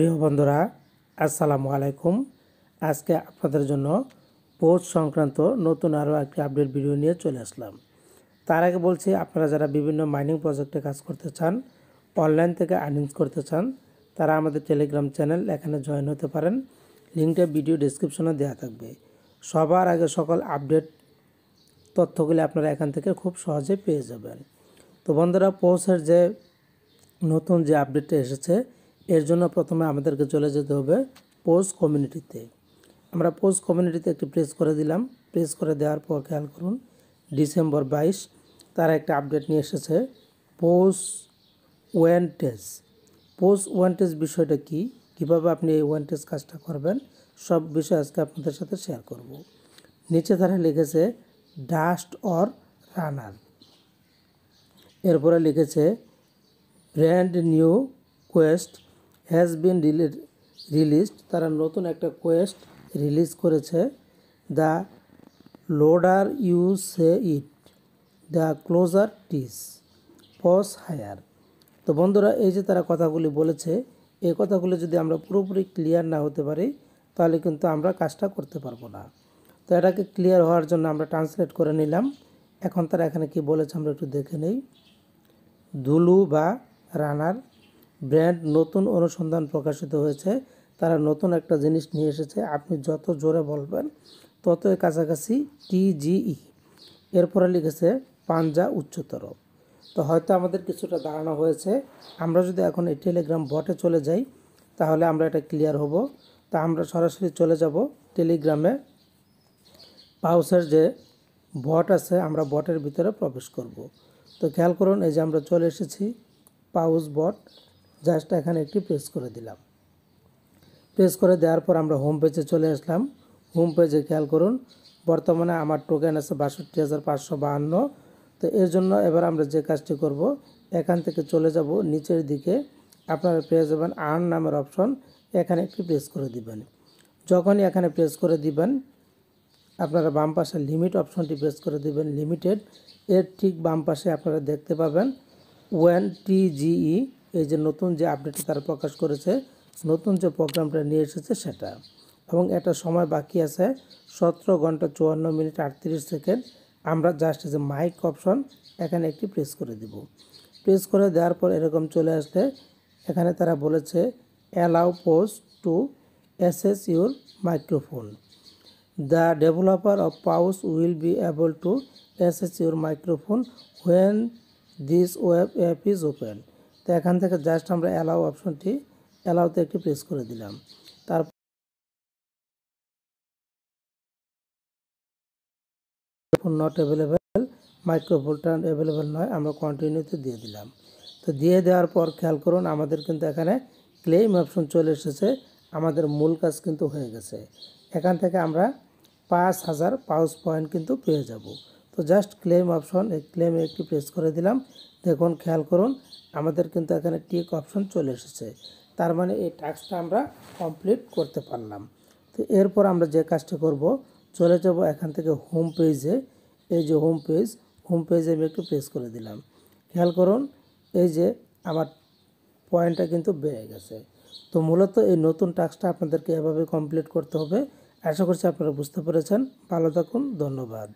প্রিয় বন্ধুরা, আসসালামু আলাইকুম। আজকে আপনাদের জন্য পোস্ট সংক্রান্ত নতুন আরও একটি আপডেট ভিডিও নিয়ে চলে আসলাম। তার আগে বলছি, আপনারা যারা বিভিন্ন মাইনিং প্রজেক্টে কাজ করতে চান, অনলাইন থেকে আর্নিংস করতে চান, তারা আমাদের টেলিগ্রাম চ্যানেল এখানে জয়েন হতে পারেন। লিঙ্কটা ভিডিও ডেসক্রিপশনে দেওয়া থাকবে। সবার আগে সকল আপডেট তথ্যগুলি আপনারা এখান থেকে খুব সহজে পেয়ে যাবেন। তো বন্ধুরা, পোস্টের যে নতুন যে আপডেটটা এসেছে, এর জন্য প্রথমে আমাদেরকে চলে যেতে হবে পোস্ট কমিউনিটিতে। আমরা পোস্ট কমিউনিটিতে একটি প্রেস করে দিলাম। প্রেস করে দেওয়ার পর খেয়াল করুন, ডিসেম্বর 22 তারা একটা আপডেট নিয়ে এসেছে, পোস্ট ওয়ান্টেজ। পোস্ট ওয়ান্টেজ বিষয়টা কি, কীভাবে আপনি এই ওয়ান্টেজ কাজটা করবেন, সব বিষয় আজকে আপনাদের সাথে শেয়ার করব। নিচে তারা লিখেছে ডাস্ট অর রানার, এরপরে লিখেছে brand new quest has been released. তারা নতুন একটা কোয়েস্ট রিলিজ করেছে, the louder you say it, the closer tees pass higher. তো বন্ধুরা, এই যে তারা কথাগুলি বলেছে, এই কথাগুলি যদি আমরা পুরোপুরি ক্লিয়ার না হতে পারি, তাহলে কিন্তু আমরা কাজটা করতে পারবো না। তো এটাকে ক্লিয়ার হওয়ার জন্য আমরা ট্রান্সলেট করে নিলাম। এখন তারা এখানে কি বলেছে আমরা একটু দেখে নেই। দুলু বা রানার ব্র্যান্ড নতুন অনুসন্ধান প্রকাশিত হয়েছে। তারা নতুন একটা জিনিস নিয়ে এসেছে, আপনি যত জোরে বলবেন ততই কাছাকাছি TGE। এরপরে লিখেছে পাঞ্জা উচ্চতর। তো হয়তো আমাদের কিছুটা ধারণা হয়েছে। আমরা যদি এখন এই টেলিগ্রাম বটে চলে যাই, তাহলে আমরা এটা ক্লিয়ার হব। তা আমরা সরাসরি চলে যাব টেলিগ্রামে। পাউসের যে বট আছে, আমরা বটের ভিতরে প্রবেশ করব। তো খেয়াল করুন, এই যে আমরা চলে এসেছি পাউস বট। জাস্ট এখানে একটি প্রেস করে দিলাম। প্রেস করে দেওয়ার পর আমরা হোম পেজে চলে আসলাম। হোম পেজে খেয়াল করুন, বর্তমানে আমার টোকেন আছে ৬২,৫৫২। তো এর জন্য এবার আমরা যে কাজটি করব, এখান থেকে চলে যাব নিচের দিকে। আপনারা পেয়ে যাবেন আর্ন নামের অপশন, এখানে একটি প্রেস করে দিবেন। যখনই এখানে প্রেস করে দিবেন, আপনারা বাম পাশে লিমিট অপশনটি প্রেস করে দিবেন, লিমিটেড। এর ঠিক বাম পাশে আপনারা দেখতে পাবেন TGE, এই যে নতুন যে আপডেটটা তারা প্রকাশ করেছে, নতুন যে প্রোগ্রামটা নিয়ে এসেছে সেটা। এবং এটা সময় বাকি আছে 17 ঘন্টা 54 মিনিট 38 সেকেন্ড। আমরা জাস্ট যে মাইক অপশন, এখানে একটি প্রেস করে দিব। প্রেস করে দেওয়ার পর এরকম চলে আসলে এখানে তারা বলেছে allow post to access your microphone. The developer of Pause will be able to access your microphone when this web app is open. তো এখান থেকে জাস্ট আমরা অ্যালাউ অপশনটি, অ্যালাউতে একটি প্রেস করে দিলাম। তারপর নট অ্যাভেলেবেল, মাইক্রোফোনটা অ্যাভেলেবেল নয়, আমরা কন্টিনিউতে দিয়ে দিলাম। তো দিয়ে দেওয়ার পর খেয়াল করুন, আমাদের কিন্তু এখানে ক্লেম অপশন চলে এসেছে। আমাদের মূল কাজ কিন্তু হয়ে গেছে। এখান থেকে আমরা ৫,০০০ পাউস পয়েন্ট কিন্তু পেয়ে যাব। তো জাস্ট ক্লেম অপশন, এই ক্লেমে একটি প্রেস করে দিলাম। দেখুন, খেয়াল করুন, আমাদের কিন্তু এখানে টিক অপশন চলে এসেছে। তার মানে এই টাস্কটা আমরা কমপ্লিট করতে পারলাম। তো এরপর আমরা যে কাজটা করব, চলে যাব এখান থেকে হোম পেজে। এই যে হোম পেজে আমি একটু প্রেস করে দিলাম। খেয়াল করুন, এই যে আমার পয়েন্টটা কিন্তু বেড়ে গেছে। তো মূলত এই নতুন টাস্কটা আপনাদেরকে এভাবে কমপ্লিট করতে হবে। আশা করছি আপনারা বুঝতে পেরেছেন। ভালো থাকুন, ধন্যবাদ।